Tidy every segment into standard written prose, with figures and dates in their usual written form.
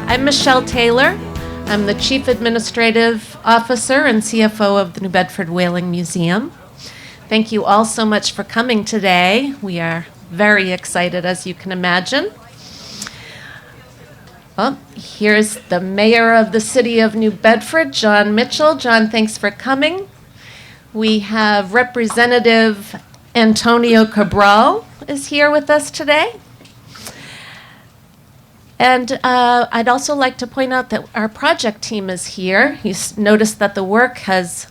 I'm Michelle Taylor. I'm the Chief Administrative Officer and CFO of the New Bedford Whaling Museum. Thank you all so much for coming today. We are very excited, as you can imagine. Well, here's the Mayor of the City of New Bedford, Jon Mitchell. Jon, thanks for coming. We have Representative Antonio Cabral is here with us today. And I'd also like to point out that our project team is here. You noticed that the work has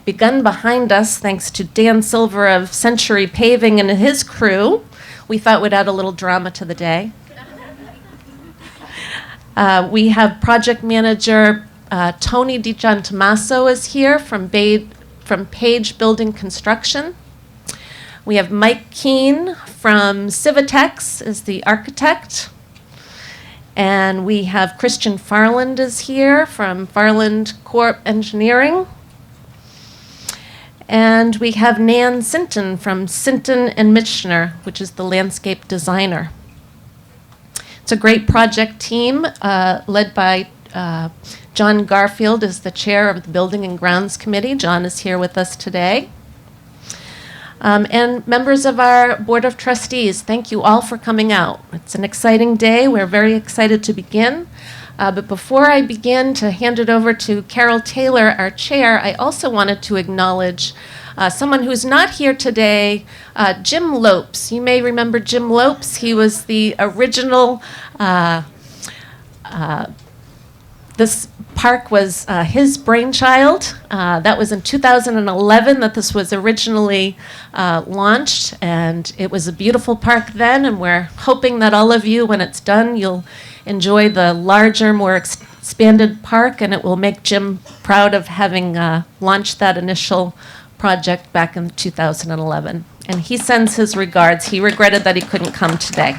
begun behind us thanks to Dan Silver of Century Paving and his crew. We thought we'd add a little drama to the day. We have project manager Tony DiGiantomaso is here from Page Building Construction. We have Mike Keene from Civitex as the architect. And we have Christian Farland is here from Farland Corp Engineering. And we have Nan Sinton from Sinton and Michener, which is the landscape designer. It's a great project team led by John Garfield is the chair of the Building and Grounds Committee. John is here with us today. And members of our Board of Trustees, thank you all for coming out. It's an exciting day. We're very excited to begin. But before I begin to hand it over to Carol Taylor, our chair, I also wanted to acknowledge someone who's not here today, Jim Lopes. You may remember Jim Lopes. He was the original, this park was his brainchild. That was in 2011 that this was originally launched, and it was a beautiful park then, and we're hoping that all of you, when it's done, you'll enjoy the larger, more expanded park, and it will make Jim proud of having launched that initial project back in 2011. And he sends his regards. He regretted that he couldn't come today.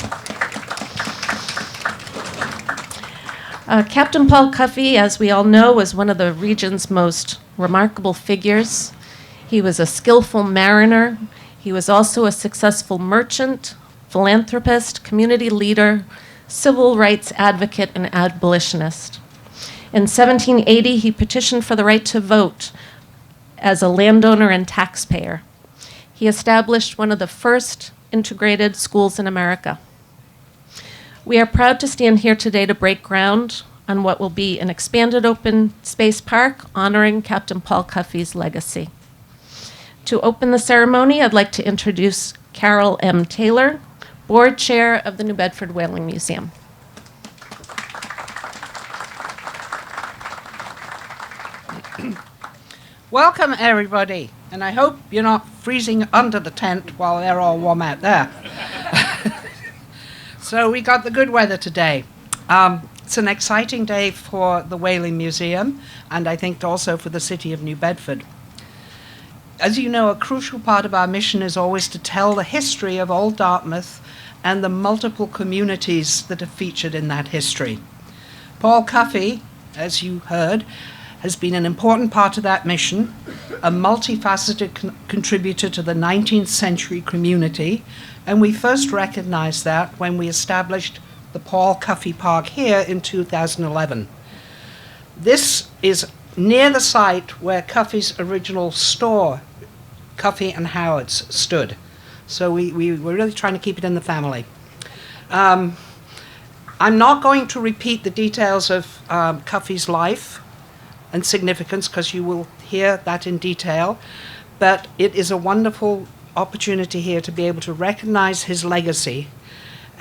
Captain Paul Cuffe, as we all know, was one of the region's most remarkable figures. He was a skillful mariner. He was also a successful merchant, philanthropist, community leader, civil rights advocate, and abolitionist. In 1780, he petitioned for the right to vote as a landowner and taxpayer. He established one of the first integrated schools in America. We are proud to stand here today to break ground on what will be an expanded open space park honoring Captain Paul Cuffe's legacy. To open the ceremony, I'd like to introduce Carol M. Taylor, Board Chair of the New Bedford Whaling Museum. Welcome, everybody, and I hope you're not freezing under the tent while they're all warm out there. So we got the good weather today. It's an exciting day for the Whaling Museum, and I think also for the city of New Bedford. As you know, a crucial part of our mission is always to tell the history of Old Dartmouth and the multiple communities that are featured in that history. Paul Cuffe, as you heard, has been an important part of that mission, a multifaceted contributor to the 19th century community, and we first recognized that when we established the Paul Cuffe Park here in 2011. This is near the site where Cuffe's original store, Cuffe and Howard's, stood. So we were really trying to keep it in the family. I'm not going to repeat the details of Cuffe's life and significance, because you will hear that in detail, but it is a wonderful opportunity here to be able to recognize his legacy,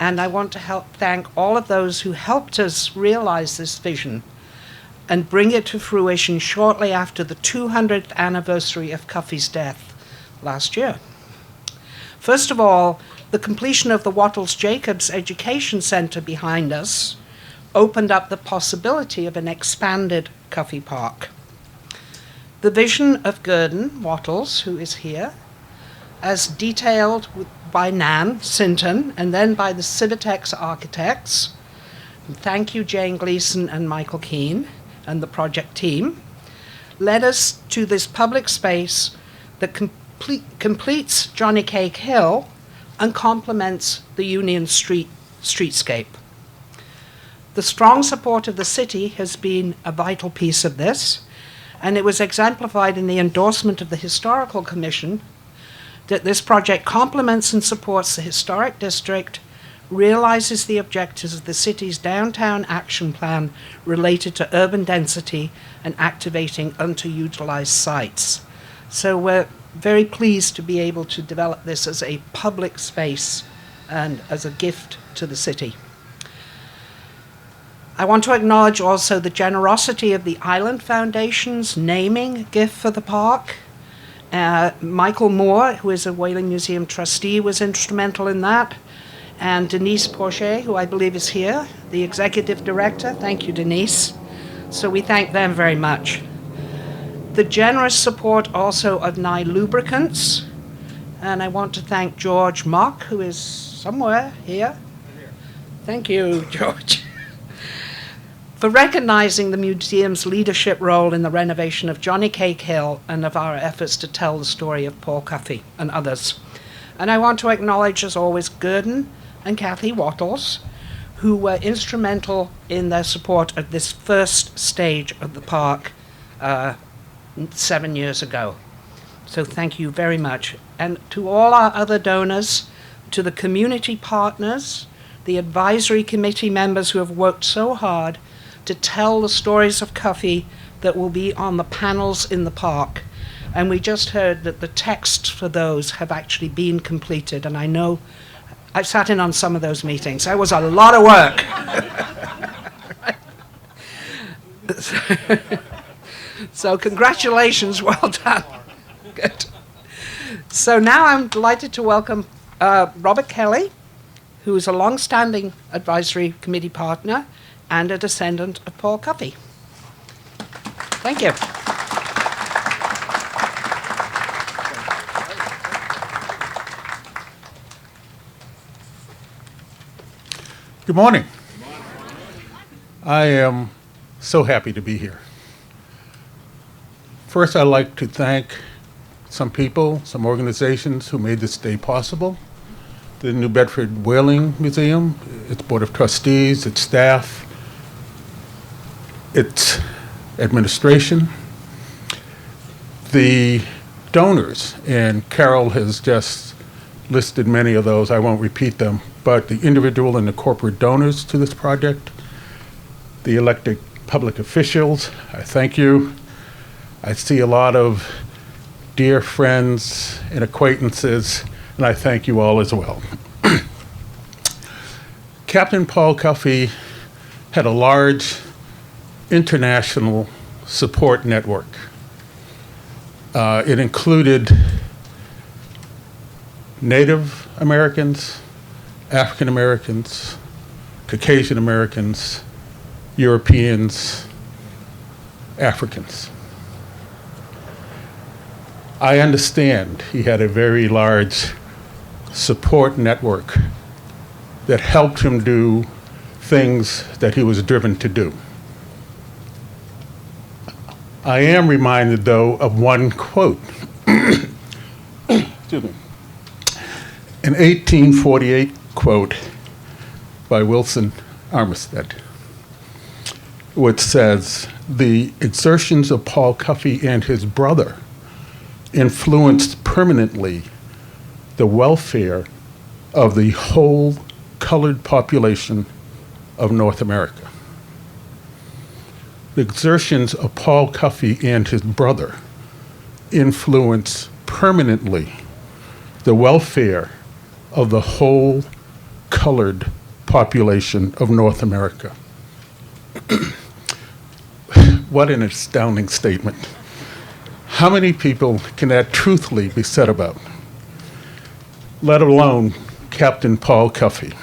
and I want to thank all of those who helped us realize this vision and bring it to fruition shortly after the 200th anniversary of Cuffe's death last year. First of all, the completion of the Wattles Jacobs Education Center behind us opened up the possibility of an expanded Cuffe Park. The vision of Gurdon Wattles, who is here, as detailed by Nan Sinton and then by the Civitex architects, and thank you Jane Gleason and Michael Keene and the project team, led us to this public space that completes Johnny Cake Hill and complements the Union Street streetscape. The strong support of the city has been a vital piece of this, and it was exemplified in the endorsement of the Historical Commission that this project complements and supports the historic district, realizes the objectives of the city's downtown action plan related to urban density and activating underutilized sites. So we're very pleased to be able to develop this as a public space and as a gift to the city. I want to acknowledge also the generosity of the Island Foundation's naming gift for the park. Michael Moore, who is a Whaling Museum trustee, was instrumental in that. And Denise Porcher, who I believe is here, the executive director. Thank you, Denise. So we thank them very much. The generous support also of Nye Lubricants. And I want to thank George Mock, who is somewhere here. Thank you, George. For recognizing the museum's leadership role in the renovation of Johnny Cake Hill and of our efforts to tell the story of Paul Cuffe and others. And I want to acknowledge, as always, Gurdon and Kathy Wattles, who were instrumental in their support of this first stage of the park 7 years ago. So thank you very much. And to all our other donors, to the community partners, the advisory committee members who have worked so hard to tell the stories of Cuffe that will be on the panels in the park. And we just heard that the texts for those have actually been completed. And I know I've sat in on some of those meetings. That was a lot of work. So congratulations, well done. Good. So now I'm delighted to welcome Robert Kelley, who is a long-standing advisory committee partner and a descendant of Paul Cuffe. Thank you. Good morning. I am so happy to be here. First, I'd like to thank some people, some organizations who made this day possible. The New Bedford Whaling Museum, its Board of Trustees, its staff, its administration, the donors, and Carol has just listed many of those. I won't repeat them, but the individual and the corporate donors to this project, the elected public officials, I thank you. I see a lot of dear friends and acquaintances, and I thank you all as well. Captain Paul Cuffe had a large international support network. It included Native Americans, African Americans, Caucasian Americans, Europeans, Africans. I understand he had a very large support network that helped him do things that he was driven to do. I am reminded, though, of one quote. Excuse me. An 1848 quote by Wilson Armistead, which says, "The exertions of Paul Cuffe and his brother influenced permanently the welfare of the whole colored population of North America." The exertions of Paul Cuffe and his brother influence permanently the welfare of the whole colored population of North America. What an astounding statement. How many people can that truthfully be said about? Let alone Captain Paul Cuffe,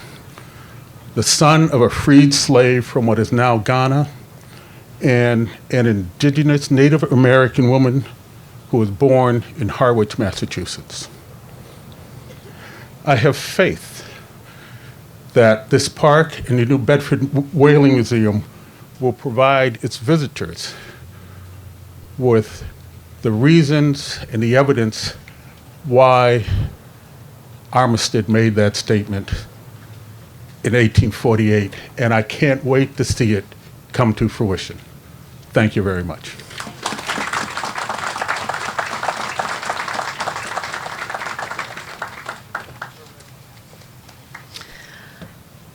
the son of a freed slave from what is now Ghana, and an indigenous Native American woman who was born in Harwich, Massachusetts. I have faith that this park and the New Bedford Whaling Museum will provide its visitors with the reasons and the evidence why Armistead made that statement in 1848, and I can't wait to see it come to fruition. Thank you very much.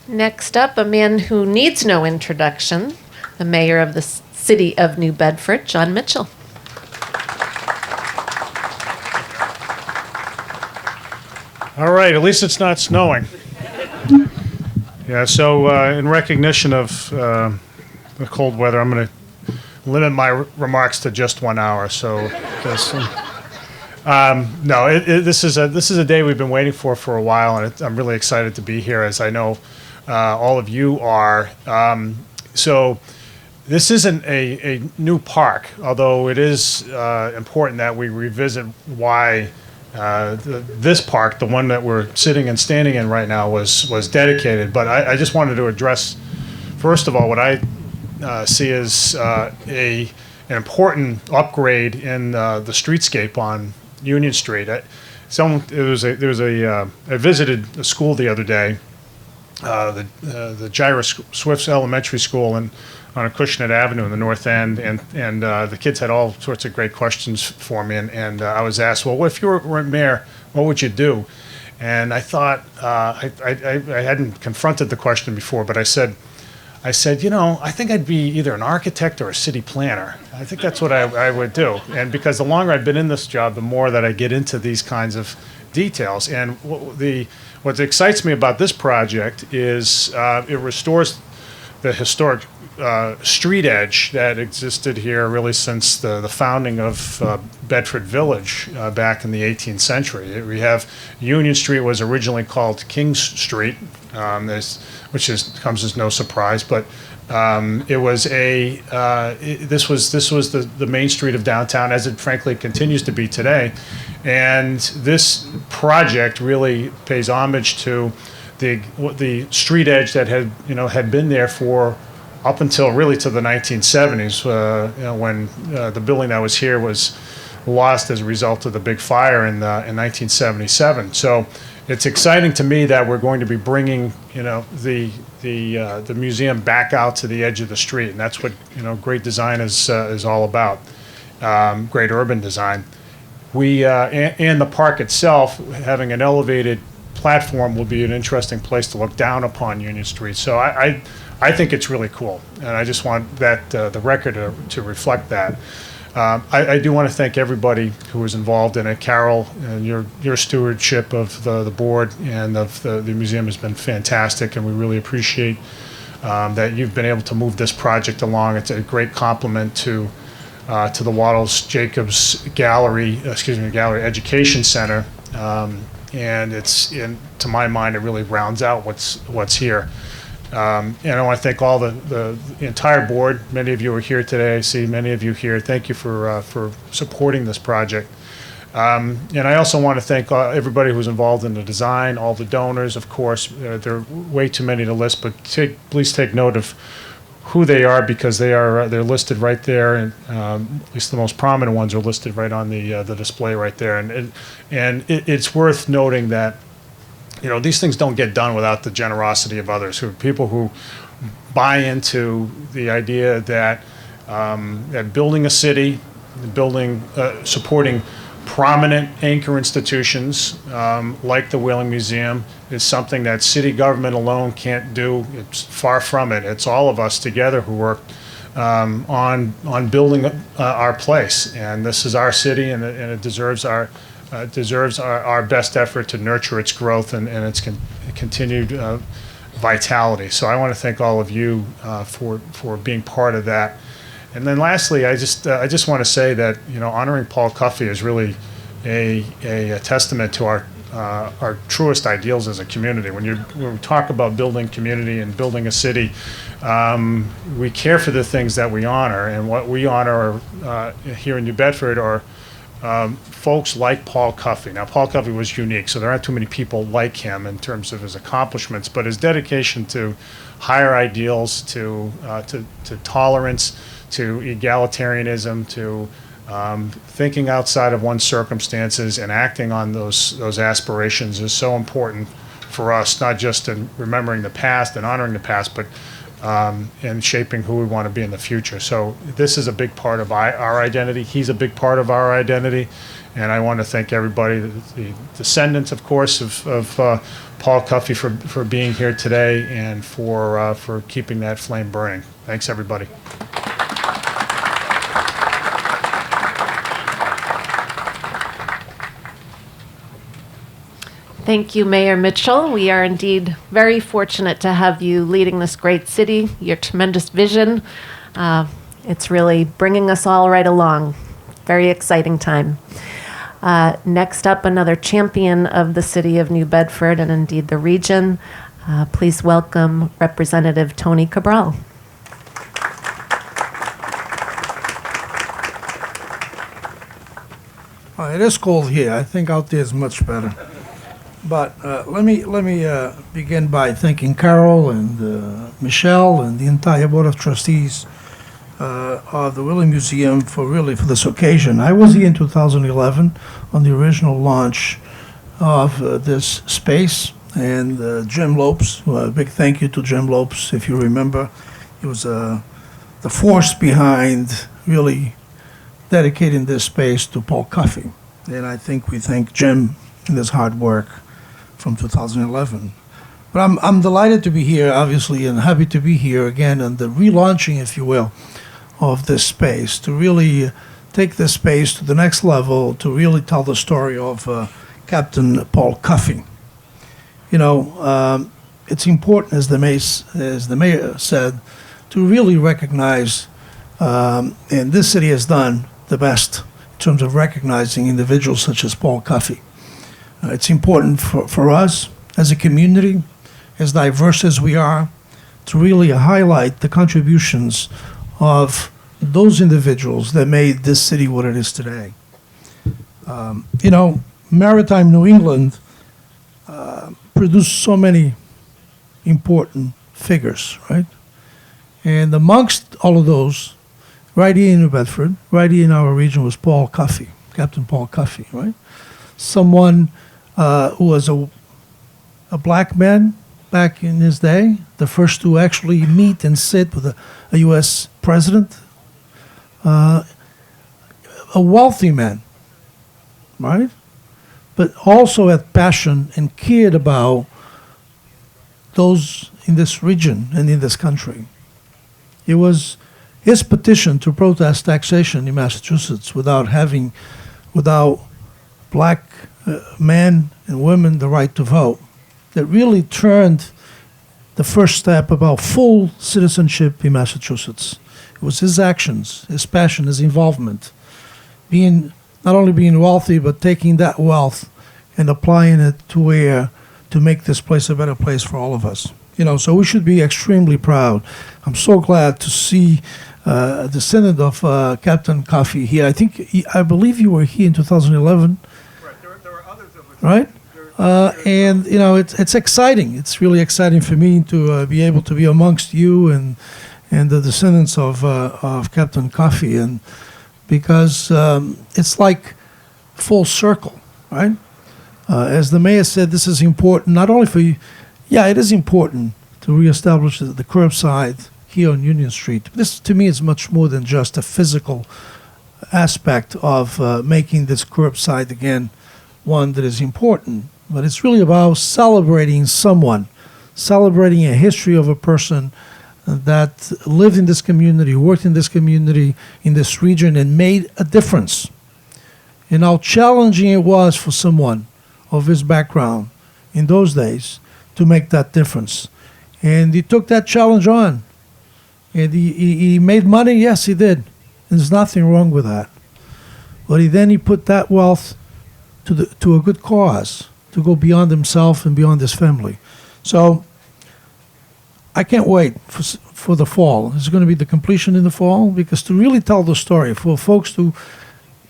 Next up, a man who needs no introduction, the mayor of the city of New Bedford, Jon Mitchell. All right, at least it's not snowing. Yeah, so in recognition of the cold weather, I'm going to limit my remarks to just 1 hour. So, this is a day we've been waiting for a while, and I'm really excited to be here, as I know all of you are. So, this isn't a new park, although it is important that we revisit why this park, the one that we're sitting and standing in right now, was dedicated. But I just wanted to address, first of all, what I see as an important upgrade in the streetscape on Union Street. I visited a school the other day, the Gyra Swifts Elementary School on Acushnet Avenue in the North End, and the kids had all sorts of great questions for me, and I was asked, well, if you were mayor, what would you do? And I thought, I hadn't confronted the question before, but I said, I think I'd be either an architect or a city planner. I think that's what I would do. And because the longer I've been in this job, the more that I get into these kinds of details. And what excites me about this project is it restores the historic street edge that existed here really since the founding of Bedford Village back in the 18th century. We have Union Street was originally called King's Street, which comes as no surprise, but it was this was the main street of downtown, as it frankly continues to be today. And this project really pays homage to the street edge that had been there for up until really to the 1970s, when the building that was here was lost as a result of the big fire in 1977. So it's exciting to me that we're going to be bringing the museum back out to the edge of the street, and that's what great design is all about. Great urban design. And the park itself, having an elevated platform, will be an interesting place to look down upon Union Street. So I think it's really cool, and I just want that the record to reflect that. I do want to thank everybody who was involved in it. Carol, and your stewardship of the board and of the museum has been fantastic, and we really appreciate that you've been able to move this project along. It's a great compliment to the Waddles Jacobs Gallery Education Center, and to my mind, it really rounds out what's here. And I want to thank all the entire board. Many of you are here today. I see many of you here. Thank you for supporting this project. And I also want to thank everybody who's involved in the design, all the donors, of course. There are way too many to list, but please take note of who they are, because they're listed right there, and at least the most prominent ones are listed right on the display right there. And it's worth noting that these things don't get done without the generosity of others, people who buy into the idea that building a city, supporting prominent anchor institutions like the Whaling Museum is something that city government alone can't do. It's far from it. It's all of us together who work on building our place, and this is our city, and it deserves our best effort to nurture its growth and its continued vitality. So I want to thank all of you for being part of that. And then lastly, I just want to say that honoring Paul Cuffe is really a testament to our truest ideals as a community. When we talk about building community and building a city, we care for the things that we honor, and what we honor here in New Bedford are folks like Paul Cuffe. Now, Paul Cuffe was unique, so there aren't too many people like him in terms of his accomplishments, but his dedication to higher ideals, to tolerance, to egalitarianism, to thinking outside of one's circumstances and acting on those aspirations is so important for us, not just in remembering the past and honoring the past, but in shaping who we want to be in the future. So this is a big part of our identity. He's a big part of our identity. And I want to thank everybody, the descendants, of course, of Paul Cuffe for being here today and for keeping that flame burning. Thanks, everybody. Thank you, Mayor Mitchell. We are indeed very fortunate to have you leading this great city, your tremendous vision. It's really bringing us all right along. Very exciting time. Next up, another champion of the city of New Bedford and indeed the region. Please welcome Representative Tony Cabral. It is cold here. I think out there is much better. But let me begin by thanking Carol and Michelle and the entire Board of Trustees of the Whaley Museum for this occasion. I was here in 2011 on the original launch of this space, and Jim Lopes, a big thank you to Jim Lopes, if you remember. He was the force behind really dedicating this space to Paul Cuffe. And I think we thank Jim in his hard work from 2011. But I'm delighted to be here, obviously, and happy to be here again on the relaunching, if you will, of this space, to really take this space to the next level, to really tell the story of Captain Paul Cuffe. You know, it's important, as the mayor said, to really recognize, and this city has done the best in terms of recognizing individuals such as Paul Cuffe. It's important for us as a community, as diverse as we are, to really highlight the contributions of those individuals that made this city what it is today. You know, maritime New England produced so many important figures, right? And amongst all of those, right here in New Bedford, right here in our region, was Paul Cuffe, Captain Paul Cuffe, right? Someone who was a black man back in his day, the first to actually meet and sit with a U.S. president, a wealthy man, right? But also had passion and cared about those in this region and in this country. It was his petition to protest taxation in Massachusetts without black men and women the right to vote that really turned the first step about full citizenship in Massachusetts. It was his actions, his passion, his involvement, not only being wealthy, but taking that wealth and applying it to make this place a better place for all of us. You know, so we should be extremely proud. I'm so glad to see a descendant of Captain Cuffe here. I believe you were here in 2011. Right, there were others that was right? And you know, it's exciting. It's really exciting for me to be able to be amongst you and the descendants of Captain Cuffe, and because it's like full circle, right? As the mayor said, this is important not only for you. Yeah, it is important to reestablish the curbside here on Union Street. This, to me, is much more than just a physical aspect of making this curbside again one that is important, but it's really about celebrating someone, celebrating a history of a person that lived in this community, worked in this community, in this region, and made a difference. And how challenging it was for someone of his background in those days to make that difference. And he took that challenge on. And he made money, yes, he did. And there's nothing wrong with that. But he put that wealth to a good cause, to go beyond himself and beyond his family. So I can't wait for the fall. It's going to be the completion in the fall, because to really tell the story, for folks to,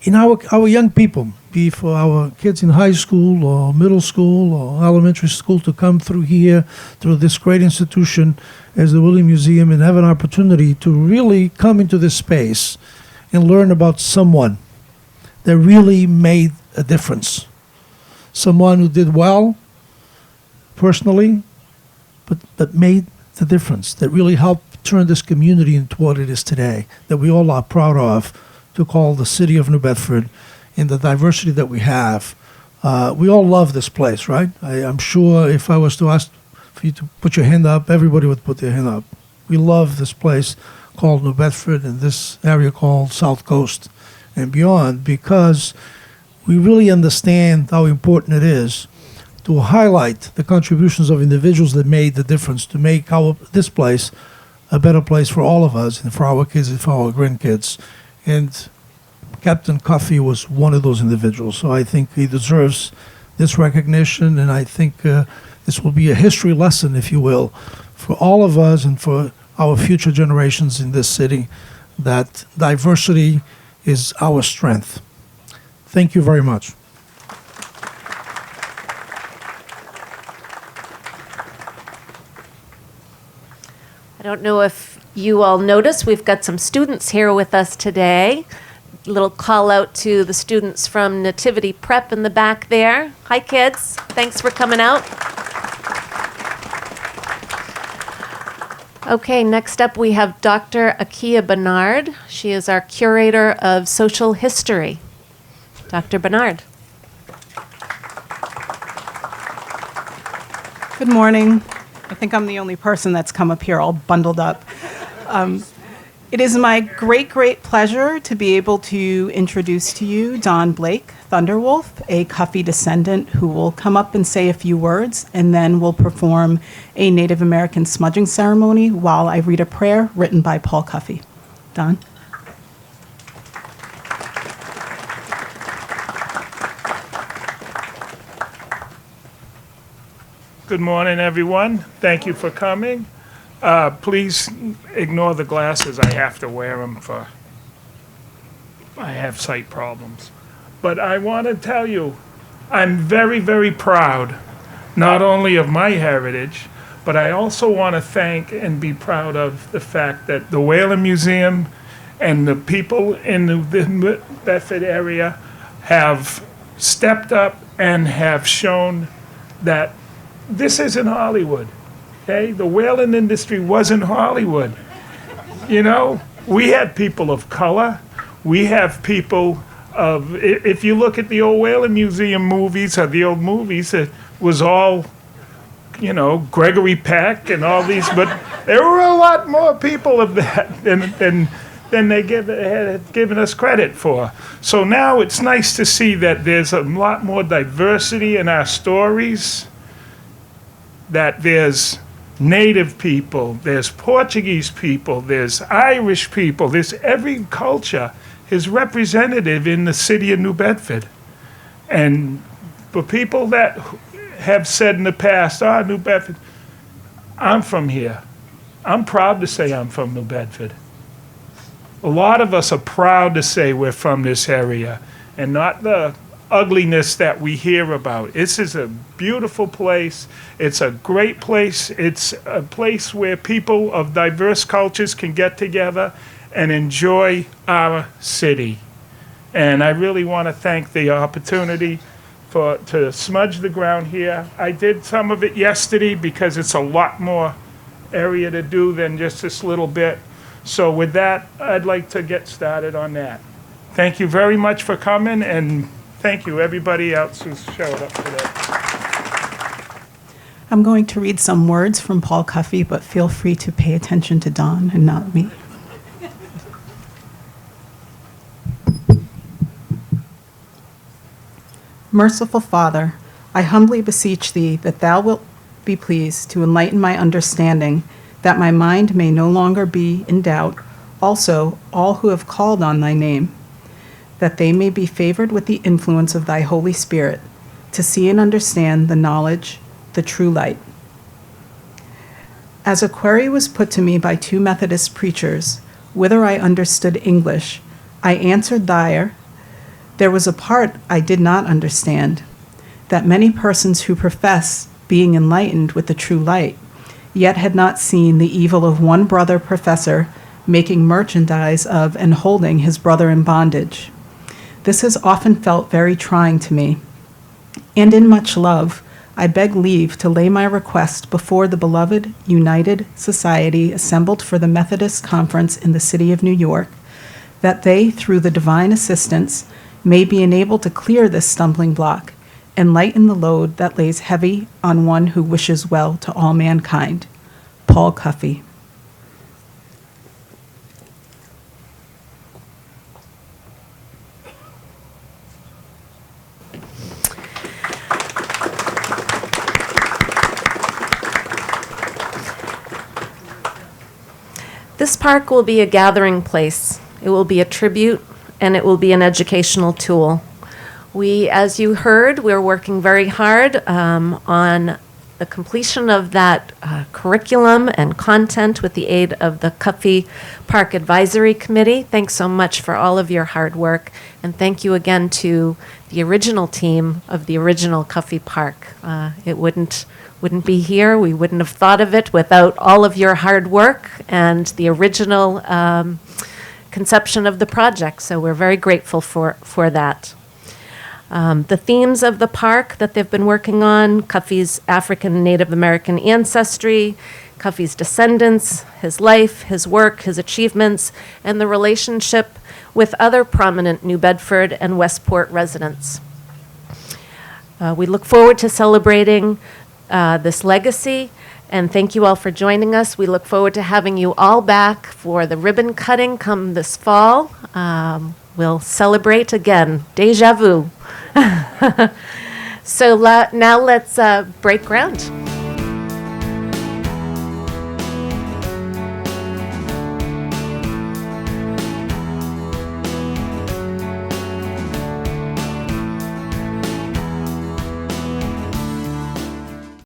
in our young people, be for our kids in high school or middle school or elementary school, to come through here, through this great institution as the Whaley Museum, and have an opportunity to really come into this space and learn about someone that really made a difference. Someone who did well, personally, but made the difference, that really helped turn this community into what it is today, that we all are proud of, to call the city of New Bedford, in the diversity that we have. We all love this place, right? I'm sure if I was to ask for you to put your hand up, everybody would put their hand up. We love this place called New Bedford and this area called South Coast and beyond, because we really understand how important it is to highlight the contributions of individuals that made the difference to make this place a better place for all of us and for our kids and for our grandkids. And Captain Cuffe was one of those individuals, so I think he deserves this recognition, and I think this will be a history lesson, if you will, for all of us and for our future generations in this city, that diversity is our strength. Thank you very much. I don't know if you all noticed, we've got some students here with us today. Little call out to the students from Nativity Prep in the back there. Hi, kids. Thanks for coming out. Okay, next up we have Dr. Akia Bernard. She is our curator of social history. Dr. Bernard. Good morning. I think I'm the only person that's come up here all bundled up. It is my great, great pleasure to be able to introduce to you Don Blake Thunderwolf, a Cuffe descendant who will come up and say a few words, and then we'll perform a Native American smudging ceremony while I read a prayer written by Paul Cuffe. Don? Good morning, everyone. Thank you for coming. Please ignore the glasses. I have to wear them I have sight problems. But I want to tell you, I'm very, very proud, not only of my heritage, but I also want to thank and be proud of the fact that the Whaling Museum and the people in the Bedford area have stepped up and have shown that this isn't Hollywood. Okay? The whaling industry wasn't Hollywood. You know, we had people of color. We have people of, if you look at the old Whaling Museum movies or the old movies, it was all, you know, Gregory Peck and all these, but there were a lot more people of that than they had given us credit for. So now it's nice to see that there's a lot more diversity in our stories, that there's Native people, there's Portuguese people, there's Irish people, there's every culture is representative in the city of New Bedford. And for people that have said in the past, New Bedford, I'm from here. I'm proud to say I'm from New Bedford. A lot of us are proud to say we're from this area and not the ugliness that we hear about. This is a beautiful place. It's a great place. It's a place where people of diverse cultures can get together and enjoy our city. And I really want to thank the opportunity to smudge the ground here. I did some of it yesterday because it's a lot more area to do than just this little bit. So with that, I'd like to get started on that. Thank you very much for coming, and thank you, everybody else who's showed up today. I'm going to read some words from Paul Cuffe, but feel free to pay attention to Don and not me. Merciful Father, I humbly beseech thee that thou wilt be pleased to enlighten my understanding, that my mind may no longer be in doubt, also all who have called on thy name, that they may be favored with the influence of thy Holy Spirit, to see and understand the knowledge, the true light. As a query was put to me by two Methodist preachers, whether I understood English, I answered there was a part I did not understand, that many persons who profess being enlightened with the true light, yet had not seen the evil of one brother professor making merchandise of and holding his brother in bondage. This has often felt very trying to me, and in much love, I beg leave to lay my request before the beloved United Society assembled for the Methodist Conference in the city of New York, that they, through the divine assistance, may be enabled to clear this stumbling block and lighten the load that lays heavy on one who wishes well to all mankind. Paul Cuffe. This park will be a gathering place. It will be a tribute, and it will be an educational tool. We, as you heard, we're working very hard on the completion of that curriculum and content with the aid of the Cuffe Park Advisory Committee. Thanks so much for all of your hard work, and thank you again to the original team of the original Cuffe Park. It wouldn't be here. We wouldn't have thought of it without all of your hard work and the original conception of the project. So we're very grateful for that. The themes of the park that they've been working on: Cuffe's African and Native American ancestry, Cuffe's descendants, his life, his work, his achievements, and the relationship with other prominent New Bedford and Westport residents. We look forward to celebrating this legacy, and thank you all for joining us. We look forward to having you all back for the ribbon cutting come this fall. We'll celebrate again. Deja vu. So now let's break ground.